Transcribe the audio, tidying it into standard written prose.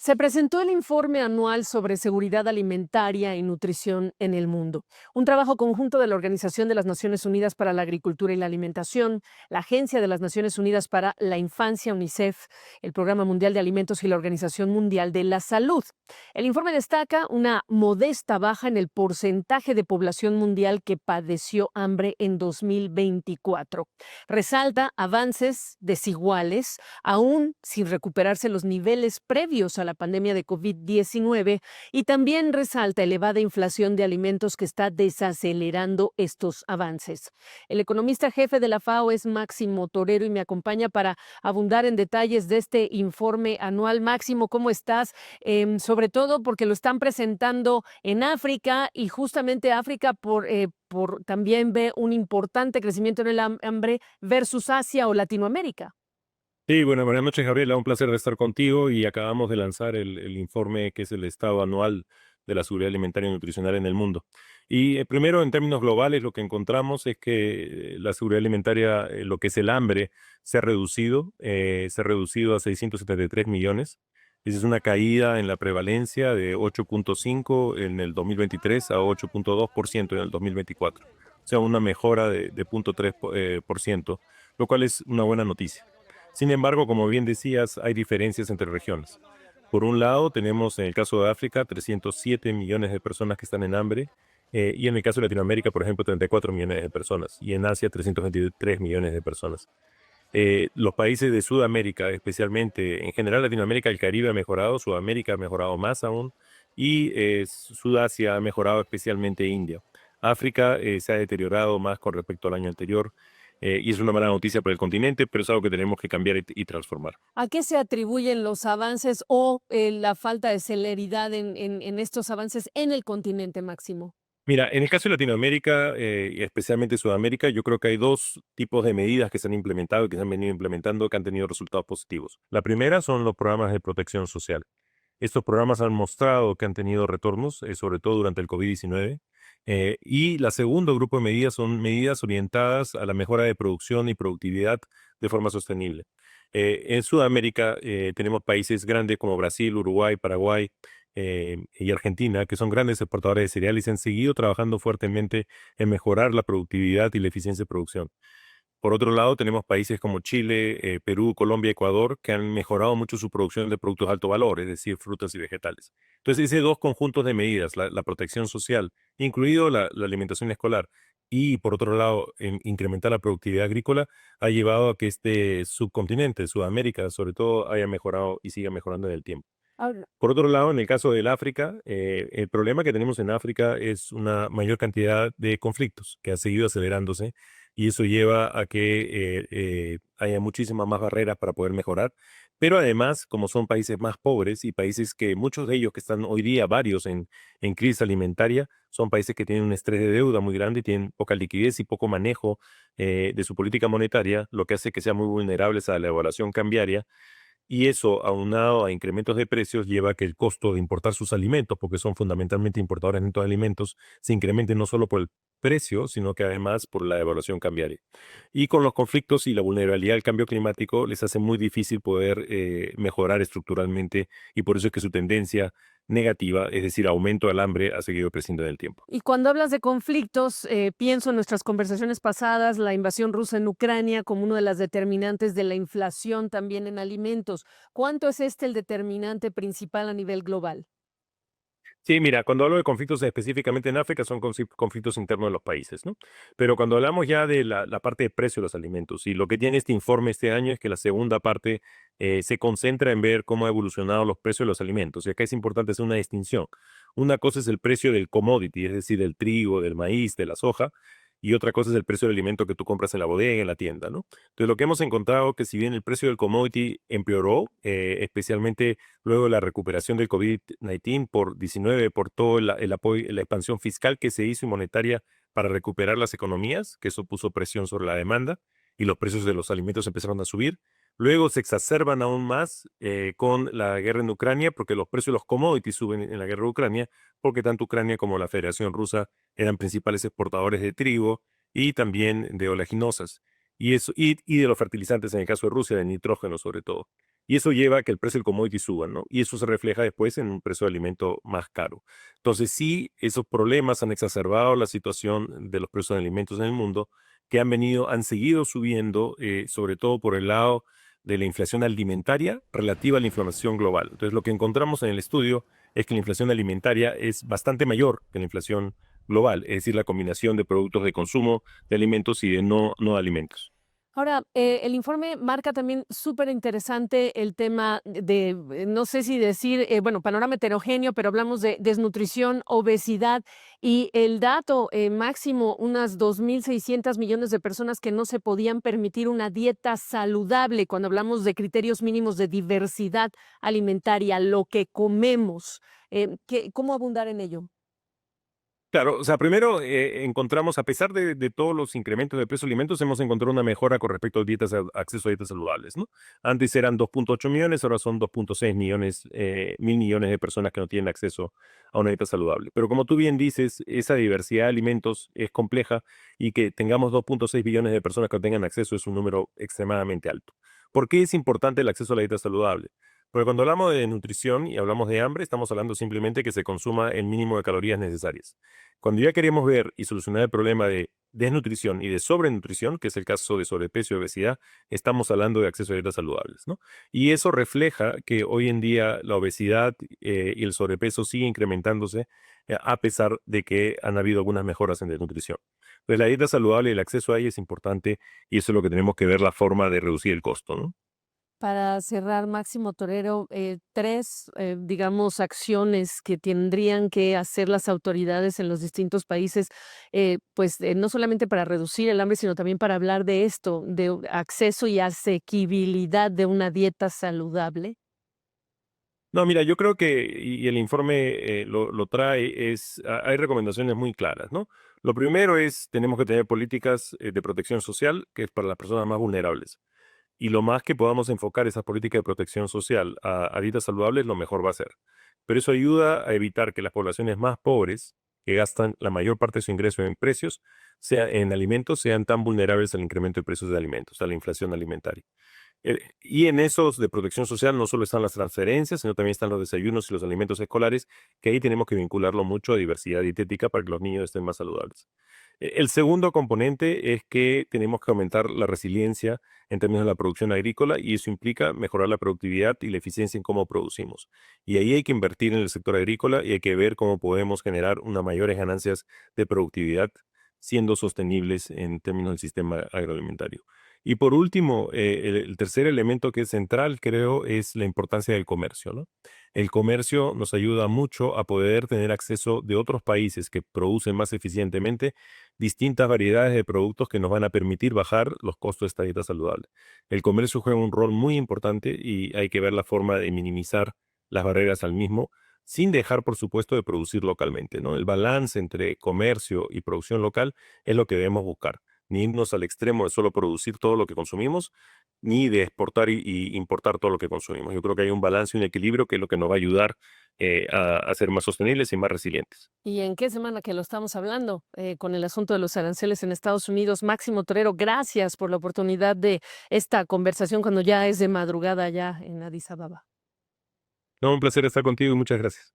Se presentó el informe anual sobre seguridad alimentaria y nutrición en el mundo, un trabajo conjunto de la Organización de las Naciones Unidas para la Agricultura y la Alimentación, la Agencia de las Naciones Unidas para la Infancia, UNICEF, el Programa Mundial de Alimentos y la Organización Mundial de la Salud. El informe destaca una modesta baja en el porcentaje de población mundial que padeció hambre en 2024. Resalta avances desiguales, aún sin recuperarse los niveles previos a la pandemia de COVID-19, y también resalta elevada inflación de alimentos que está desacelerando estos avances. El economista jefe de la FAO es Máximo Torero y me acompaña para abundar en detalles de este informe anual. Máximo, ¿cómo estás? Sobre todo porque lo están presentando en África y justamente África también ve un importante crecimiento en el hambre versus Asia o Latinoamérica. Sí, bueno, buenas noches, Gabriela. Un placer de estar contigo y acabamos de lanzar el informe que es el estado anual de la seguridad alimentaria y nutricional en el mundo. Y primero, en términos globales, lo que encontramos es que la seguridad alimentaria, lo que es el hambre, se ha reducido a 673 millones. Esa es una caída en la prevalencia de 8,5 en el 2023 a 8,2% en el 2024. O sea, una mejora de 0,3%, lo cual es una buena noticia. Sin embargo, como bien decías, hay diferencias entre regiones. Por un lado, tenemos en el caso de África 307 millones de personas que están en hambre, y en el caso de Latinoamérica, por ejemplo, 34 millones de personas, y en Asia 323 millones de personas. Los países de Sudamérica, especialmente, en general Latinoamérica, el Caribe ha mejorado, Sudamérica ha mejorado más aún, y Sudasia ha mejorado, especialmente India. África se ha deteriorado más con respecto al año anterior, y es una mala noticia para el continente, pero es algo que tenemos que cambiar y transformar. ¿A qué se atribuyen los avances o la falta de celeridad en estos avances en el continente, Máximo? Mira, en el caso de Latinoamérica, y especialmente Sudamérica, yo creo que hay dos tipos de medidas que se han implementado y que se han venido implementando que han tenido resultados positivos. La primera son los programas de protección social. Estos programas han mostrado que han tenido retornos, sobre todo durante el COVID-19. Y la segundo grupo de medidas son medidas orientadas a la mejora de producción y productividad de forma sostenible. En Sudamérica tenemos países grandes como Brasil, Uruguay, Paraguay y Argentina, que son grandes exportadores de cereales y han seguido trabajando fuertemente en mejorar la productividad y la eficiencia de producción. Por otro lado, tenemos países como Chile, Perú, Colombia, Ecuador, que han mejorado mucho su producción de productos de alto valor, es decir, frutas y vegetales. Entonces, esos dos conjuntos de medidas, la protección social, incluido la alimentación escolar, y por otro lado, incrementar la productividad agrícola, ha llevado a que este subcontinente, Sudamérica, sobre todo, haya mejorado y siga mejorando en el tiempo. Ahora, Por otro lado, en el caso del África, el problema que tenemos en África es una mayor cantidad de conflictos que ha seguido acelerándose y eso lleva a que haya muchísimas más barreras para poder mejorar. Pero además, como son países más pobres y países que muchos de ellos que están hoy día varios en crisis alimentaria, son países que tienen un estrés de deuda muy grande y tienen poca liquidez y poco manejo de su política monetaria, lo que hace que sean muy vulnerables a la evaluación cambiaria y eso, aunado a incrementos de precios, lleva a que el costo de importar sus alimentos, porque son fundamentalmente importadores netos de alimentos, se incremente no solo por el precio, sino que además por la devaluación cambiaria. Y con los conflictos y la vulnerabilidad al cambio climático, les hace muy difícil poder mejorar estructuralmente y por eso es que su tendencia negativa, es decir, aumento del hambre, ha seguido creciendo en el tiempo. y cuando hablas de conflictos, pienso en nuestras conversaciones pasadas, la invasión rusa en Ucrania como una de las determinantes de la inflación también en alimentos. ¿Cuánto es este el determinante principal a nivel global? Sí, mira, cuando hablo de conflictos específicamente en África son conflictos internos de los países, ¿no? Pero cuando hablamos ya de la parte de precio de los alimentos, y lo que tiene este informe este año es que la segunda parte se concentra en ver cómo ha evolucionado los precios de los alimentos. Y acá es importante hacer una distinción. Una cosa es el precio del commodity, es decir, del trigo, del maíz, de la soja, y otra cosa es el precio del alimento que tú compras en la bodega, en la tienda, ¿no? Entonces, lo que hemos encontrado que si bien el precio del commodity empeoró, especialmente luego de la recuperación del COVID-19 por 19, por todo el apoyo, la expansión fiscal que se hizo y monetaria para recuperar las economías, que eso puso presión sobre la demanda y los precios de los alimentos empezaron a subir. Luego se exacerban aún más con la guerra en Ucrania, porque los precios de los commodities suben en la guerra de Ucrania, porque tanto Ucrania como la Federación Rusa eran principales exportadores de trigo y también de oleaginosas, y de los fertilizantes en el caso de Rusia, de nitrógeno sobre todo. Y eso lleva a que el precio del commodity suba, ¿no? Y eso se refleja después en un precio de alimento más caro. Entonces, sí, esos problemas han exacerbado la situación de los precios de alimentos en el mundo, que han seguido subiendo, sobre todo por el lado de la inflación alimentaria relativa a la inflación global. Entonces, lo que encontramos en el estudio es que la inflación alimentaria es bastante mayor que la inflación global, es decir, la combinación de productos de consumo, de alimentos y de no alimentos. Ahora, el informe marca también súper interesante el tema no sé si decir, bueno, panorama heterogéneo, pero hablamos de desnutrición, obesidad y el dato máximo, unas 2.600 millones de personas que no se podían permitir una dieta saludable cuando hablamos de criterios mínimos de diversidad alimentaria, lo que comemos. ¿Cómo abundar en ello? Claro, o sea, primero encontramos, a pesar de todos los incrementos de precio de alimentos, hemos encontrado una mejora con respecto a acceso a dietas saludables, ¿no? Antes eran 2.8 millones, ahora son 2.6 millones, 1.000 millones de personas que no tienen acceso a una dieta saludable. Pero como tú bien dices, esa diversidad de alimentos es compleja y que tengamos 2.6 billones de personas que no tengan acceso es un número extremadamente alto. ¿Por qué es importante el acceso a la dieta saludable? Porque cuando hablamos de nutrición y hablamos de hambre, estamos hablando simplemente que se consuma el mínimo de calorías necesarias. Cuando ya queremos ver y solucionar el problema de desnutrición y de sobrenutrición, que es el caso de sobrepeso y obesidad, estamos hablando de acceso a dietas saludables, ¿no? Y eso refleja que hoy en día la obesidad y el sobrepeso siguen incrementándose a pesar de que han habido algunas mejoras en desnutrición. Entonces, la dieta saludable y el acceso a ella es importante y eso es lo que tenemos que ver la forma de reducir el costo, ¿no? Para cerrar, Máximo Torero, tres, digamos, acciones que tendrían que hacer las autoridades en los distintos países, pues no solamente para reducir el hambre, sino también para hablar de esto, de acceso y asequibilidad de una dieta saludable. No, mira, yo creo que, y el informe lo trae, hay recomendaciones muy claras, ¿no? Lo primero es, tenemos que tener políticas de protección social, que es para las personas más vulnerables. Y lo más que podamos enfocar esas políticas de protección social a dietas saludables, lo mejor va a ser. Pero eso ayuda a evitar que las poblaciones más pobres, que gastan la mayor parte de su ingreso en precios, en alimentos, sean tan vulnerables al incremento de precios de alimentos, a la inflación alimentaria. Y en esos de protección social no solo están las transferencias, sino también están los desayunos y los alimentos escolares, que ahí tenemos que vincularlo mucho a diversidad dietética para que los niños estén más saludables. El segundo componente es que tenemos que aumentar la resiliencia en términos de la producción agrícola y eso implica mejorar la productividad y la eficiencia en cómo producimos. Y ahí hay que invertir en el sector agrícola y hay que ver cómo podemos generar unas mayores ganancias de productividad siendo sostenibles en términos del sistema agroalimentario. Y por último, el tercer elemento que es central, creo, es la importancia del comercio, ¿no? El comercio nos ayuda mucho a poder tener acceso de otros países que producen más eficientemente distintas variedades de productos que nos van a permitir bajar los costos de esta dieta saludable. El comercio juega un rol muy importante y hay que ver la forma de minimizar las barreras al mismo, sin dejar, por supuesto, de producir localmente, ¿no? El balance entre comercio y producción local es lo que debemos buscar, ni irnos al extremo de solo producir todo lo que consumimos, ni de exportar y importar todo lo que consumimos. Yo creo que hay un balance y un equilibrio que es lo que nos va a ayudar a ser más sostenibles y más resilientes. ¿Y en qué semana que lo estamos hablando? Con el asunto de los aranceles en Estados Unidos. Máximo Torero, gracias por la oportunidad de esta conversación cuando ya es de madrugada allá en Addis Ababa. No, un placer estar contigo y muchas gracias.